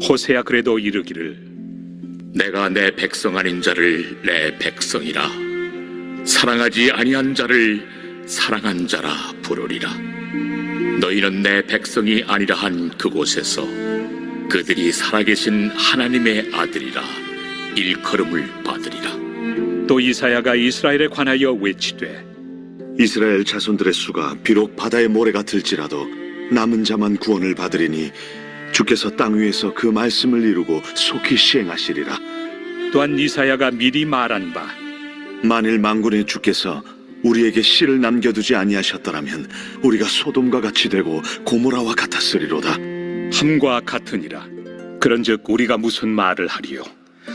호세야 그래도 이르기를 내가 내 백성 아닌 자를 내 백성이라 사랑하지 아니한 자를 사랑한 자라 부르리라. 너희는 내 백성이 아니라 한 그곳에서 그들이 살아계신 하나님의 아들이라 일컬음을 받으리라. 또 이사야가 이스라엘에 관하여 외치되 이스라엘 자손들의 수가 비록 바다의 모래 같을지라도 남은 자만 구원을 받으리니 주께서 땅 위에서 그 말씀을 이루고 속히 시행하시리라. 또한 이사야가 미리 말한 바 만일 만군의 주께서 우리에게 씨를 남겨두지 아니하셨더라면 우리가 소돔과 같이 되고 고모라와 같았으리로다. 함과 같으니라. 그런즉 우리가 무슨 말을 하리요?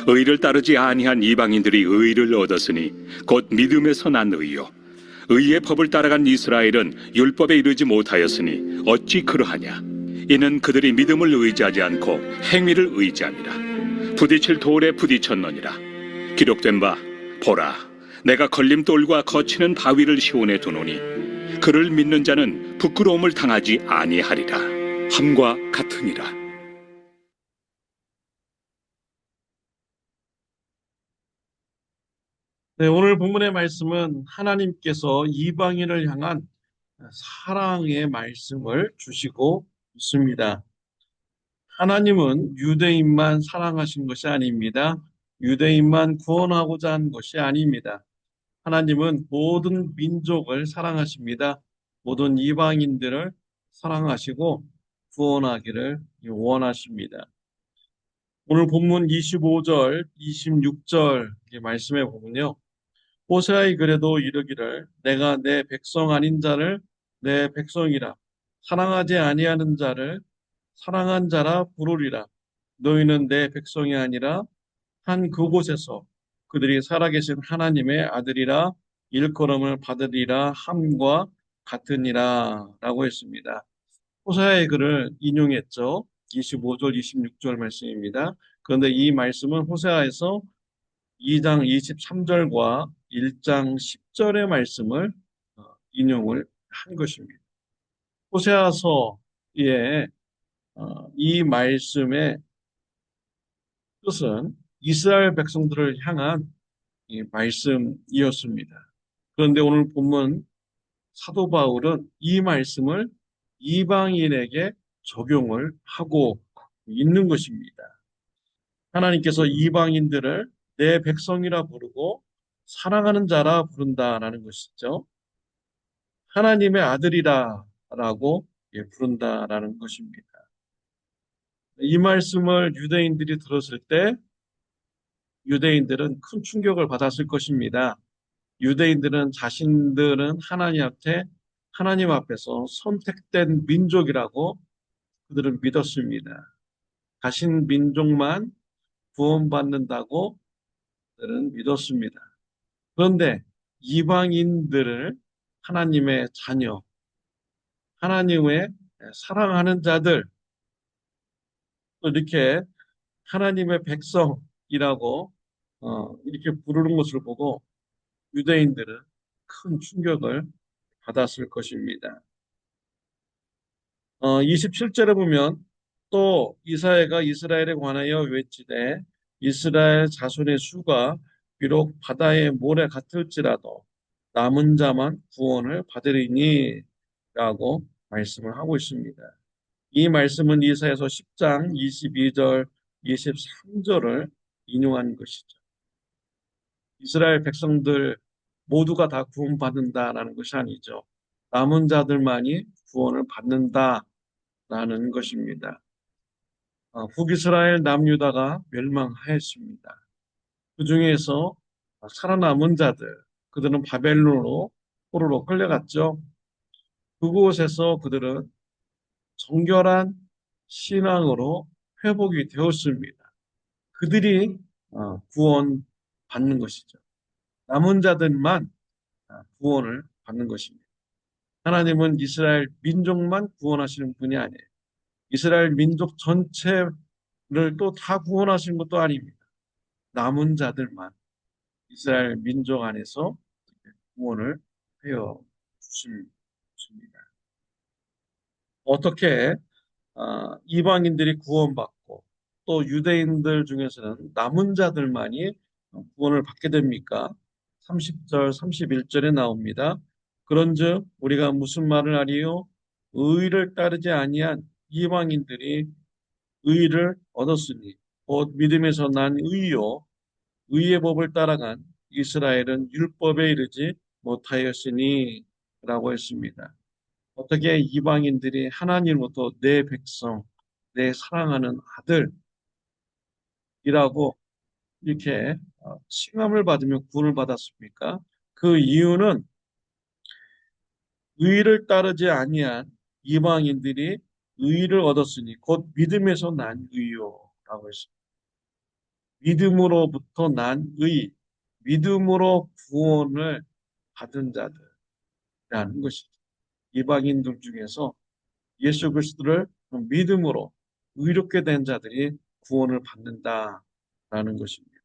의를 따르지 아니한 이방인들이 의를 얻었으니 곧 믿음에서 난 의요. 의의 법을 따라간 이스라엘은 율법에 이르지 못하였으니 어찌 그러하냐? 이는 그들이 믿음을 의지하지 않고 행위를 의지함이라. 부딪힐 돌에 부딪혔느니라. 기록된 바 보라, 내가 걸림돌과 거치는 바위를 시온에 두노니 그를 믿는 자는 부끄러움을 당하지 아니하리라. 함과 같으니라. 네, 오늘 본문의 말씀은 하나님께서 이방인을 향한 사랑의 말씀을 주시고 있습니다. 하나님은 유대인만 사랑하신 것이 아닙니다. 유대인만 구원하고자 한 것이 아닙니다. 하나님은 모든 민족을 사랑하십니다. 모든 이방인들을 사랑하시고 구원하기를 원하십니다. 오늘 본문 25절, 26절 말씀에 보면요. 호세아의 글에도 이르기를 내가 내 백성 아닌 자를 내 백성이라 사랑하지 아니하는 자를 사랑한 자라 부르리라. 너희는 내 백성이 아니라 한 그곳에서 그들이 살아계신 하나님의 아들이라 일컬음을 받으리라 함과 같으니라 라고 했습니다. 호세아의 글을 인용했죠. 25절, 26절 말씀입니다. 그런데 이 말씀은 호세아에서 2장 23절과 1장 10절의 말씀을 인용을 한 것입니다. 호세아서의 이 말씀의 뜻은 이스라엘 백성들을 향한 이 말씀이었습니다. 그런데 오늘 본문 사도 바울은 이 말씀을 이방인에게 적용을 하고 있는 것입니다. 하나님께서 이방인들을 내 백성이라 부르고 사랑하는 자라 부른다라는 것이죠. 하나님의 아들이라라고 부른다라는 것입니다. 이 말씀을 유대인들이 들었을 때 유대인들은 큰 충격을 받았을 것입니다. 유대인들은 자신들은 하나님 앞에서 선택된 민족이라고 그들은 믿었습니다. 자신 민족만 구원받는다고 그들은 믿었습니다. 그런데 이방인들을 하나님의 자녀, 하나님의 사랑하는 자들, 또 이렇게 하나님의 백성이라고 이렇게 부르는 것을 보고 유대인들은 큰 충격을 받았을 것입니다. 27절에 보면 또 이사야가 이스라엘에 관하여 외치되 이스라엘 자손의 수가 비록 바다의 모래 같을지라도 남은 자만 구원을 받으리니 라고 말씀을 하고 있습니다. 이 말씀은 이사야서 10장 22절 23절을 인용한 것이죠. 이스라엘 백성들 모두가 다 구원받는다라는 것이 아니죠. 남은 자들만이 구원을 받는다라는 것입니다. 북이스라엘 남유다가 멸망하였습니다. 그 중에서 살아남은 자들, 그들은 바벨론으로 포로로 끌려갔죠. 그곳에서 그들은 정결한 신앙으로 회복이 되었습니다. 그들이 구원받는 것이죠. 남은 자들만 구원을 받는 것입니다. 하나님은 이스라엘 민족만 구원하시는 분이 아니에요. 이스라엘 민족 전체를 또 다 구원하시는 것도 아닙니다. 남은 자들만 이스라엘 민족 안에서 구원을 하여 주십니다. 어떻게 이방인들이 구원받고 또 유대인들 중에서는 남은 자들만이 구원을 받게 됩니까? 30절, 31절에 나옵니다. 그런즉 우리가 무슨 말을 하리요? 의를 따르지 아니한 이방인들이 의를 얻었으니 곧 믿음에서 난 의요 의의 법을 따라간 이스라엘은 율법에 이르지 못하였으니 라고 했습니다. 어떻게 이방인들이 하나님으로부터 내 백성, 내 사랑하는 아들이라고 이렇게 칭함을 받으며 구원을 받았습니까? 그 이유는 의를 따르지 아니한 이방인들이 의를 얻었으니 곧 믿음에서 난 의요라고 했습니다. 믿음으로부터 난 의, 믿음으로 구원을 받은 자들이라는 것이죠. 이방인들 중에서 예수 그리스도를 믿음으로 의롭게 된 자들이 구원을 받는다라는 것입니다.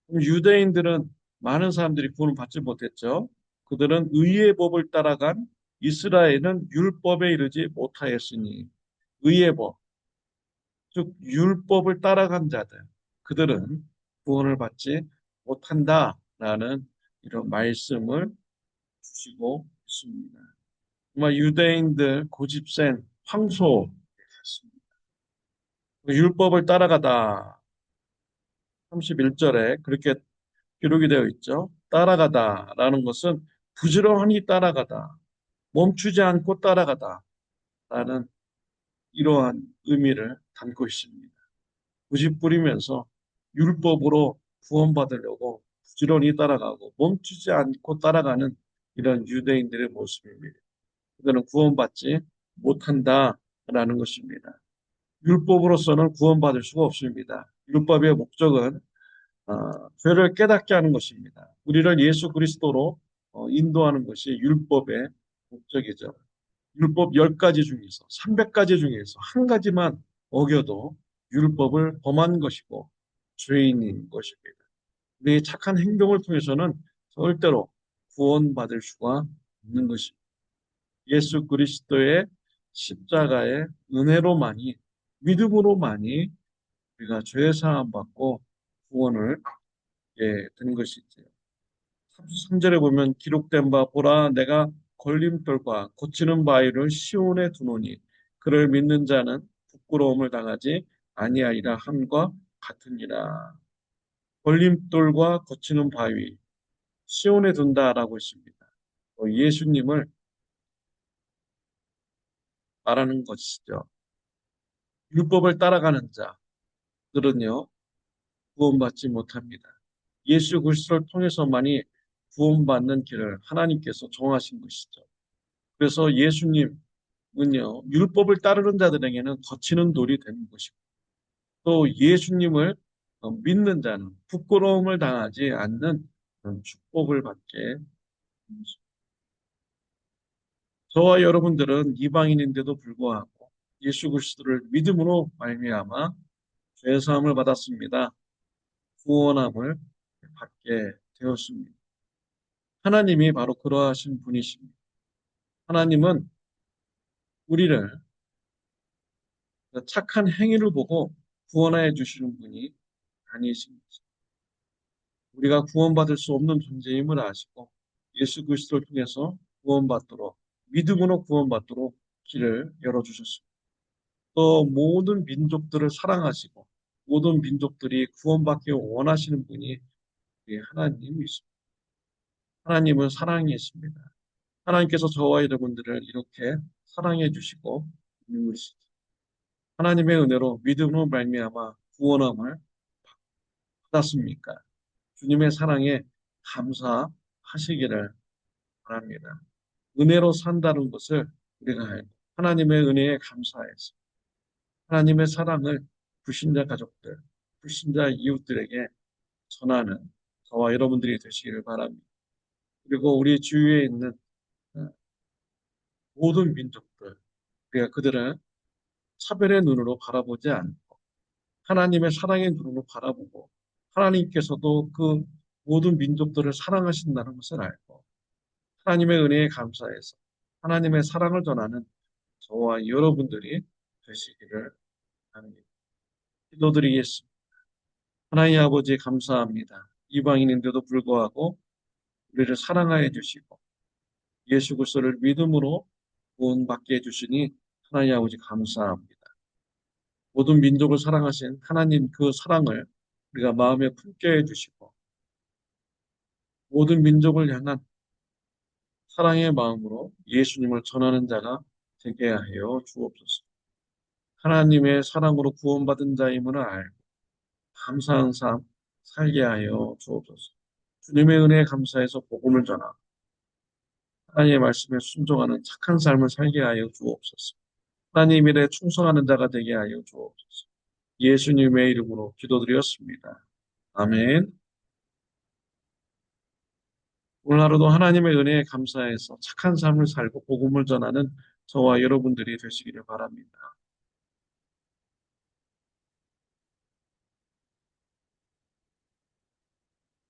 그럼 유대인들은 많은 사람들이 구원을 받지 못했죠. 그들은 의의 법을 따라간 이스라엘은 율법에 이르지 못하였으니 의의 법, 즉 율법을 따라간 자들, 그들은 구원을 받지 못한다라는 이런 말씀을 주시고 있습니다. 정말 유대인들 고집센 황소 같습니다. 율법을 따라가다 31절에 그렇게 기록이 되어 있죠. 따라가다라는 것은 부지런히 따라가다, 멈추지 않고 따라가다라는 이러한 의미를 담고 있습니다. 고집 부리면서 율법으로 구원받으려고 부지런히 따라가고 멈추지 않고 따라가는 이런 유대인들의 모습입니다. 그들은 구원받지 못한다라는 것입니다. 율법으로서는 구원받을 수가 없습니다. 율법의 목적은 죄를 깨닫게 하는 것입니다. 우리를 예수 그리스도로 인도하는 것이 율법의 목적이죠. 율법 10가지 중에서 300가지 중에서 한 가지만 어겨도 율법을 범한 것이고 죄인인 것입니다. 우리의 착한 행동을 통해서는 절대로 구원받을 수가 없는 것입니다. 예수 그리스도의 십자가의 은혜로만이 믿음으로만이 우리가 죄 사함 받고 구원을 된 것이지요. 3절에 보면 기록된 바 보라 내가 걸림돌과 고치는 바위를 시온에 두노니 그를 믿는 자는 부끄러움을 당하지 아니하리라 함과 같으니라. 걸림돌과 고치는 바위 시온에 둔다라고 했습니다. 예수님을 말하는 것이죠. 율법을 따라가는 자들은요 구원받지 못합니다. 예수 그리스도를 통해서만이 구원받는 길을 하나님께서 정하신 것이죠. 그래서 예수님은요 율법을 따르는 자들에게는 거치는 돌이 되는 것이고 또 예수님을 믿는 자는 부끄러움을 당하지 않는 그런 축복을 받게 됩니다. 저와 여러분들은 이방인인데도 불구하고 예수 그리스도를 믿음으로 말미암아 죄 사함을 받았습니다. 구원함을 받게 되었습니다. 하나님이 바로 그러하신 분이십니다. 하나님은 우리를 착한 행위를 보고 구원해 주시는 분이 아니십니다. 우리가 구원받을 수 없는 존재임을 아시고 예수 그리스도를 통해서 구원받도록 믿음으로 구원받도록 길을 열어주셨습니다. 또 모든 민족들을 사랑하시고 모든 민족들이 구원받기 원하시는 분이 우리 하나님이십니다. 하나님은 사랑이십니다. 하나님께서 저와 여러분들을 이렇게 사랑해 주시고 있는 것이죠. 하나님의 은혜로 믿음으로 말미암아 구원함을 받았습니까? 주님의 사랑에 감사하시기를 바랍니다. 은혜로 산다는 것을 우리가 알고 하나님의 은혜에 감사해서 하나님의 사랑을 불신자 가족들, 불신자 이웃들에게 전하는 저와 여러분들이 되시기를 바랍니다. 그리고 우리 주위에 있는 모든 민족들, 우리가 그들을 차별의 눈으로 바라보지 않고 하나님의 사랑의 눈으로 바라보고 하나님께서도 그 모든 민족들을 사랑하신다는 것을 알고 하나님의 은혜에 감사해서 하나님의 사랑을 전하는 저와 여러분들이 되시기를 바랍니다. 기도드리겠습니다. 하나님 아버지 감사합니다. 이방인인데도 불구하고 우리를 사랑하여 주시고 예수 그리스도를 믿음으로 구원받게 해주시니 하나님 아버지 감사합니다. 모든 민족을 사랑하신 하나님 그 사랑을 우리가 마음에 품게 해주시고 모든 민족을 향한 사랑의 마음으로 예수님을 전하는 자가 되게 하여 주옵소서. 하나님의 사랑으로 구원받은 자임을 알고 감사한 삶 살게 하여 주옵소서. 주님의 은혜에 감사해서 복음을 전하고 하나님의 말씀에 순종하는 착한 삶을 살게 하여 주옵소서. 하나님 일에 충성하는 자가 되게 하여 주옵소서. 예수님의 이름으로 기도드렸습니다. 아멘. 오늘 하루도 하나님의 은혜에 감사해서 착한 삶을 살고 복음을 전하는 저와 여러분들이 되시기를 바랍니다.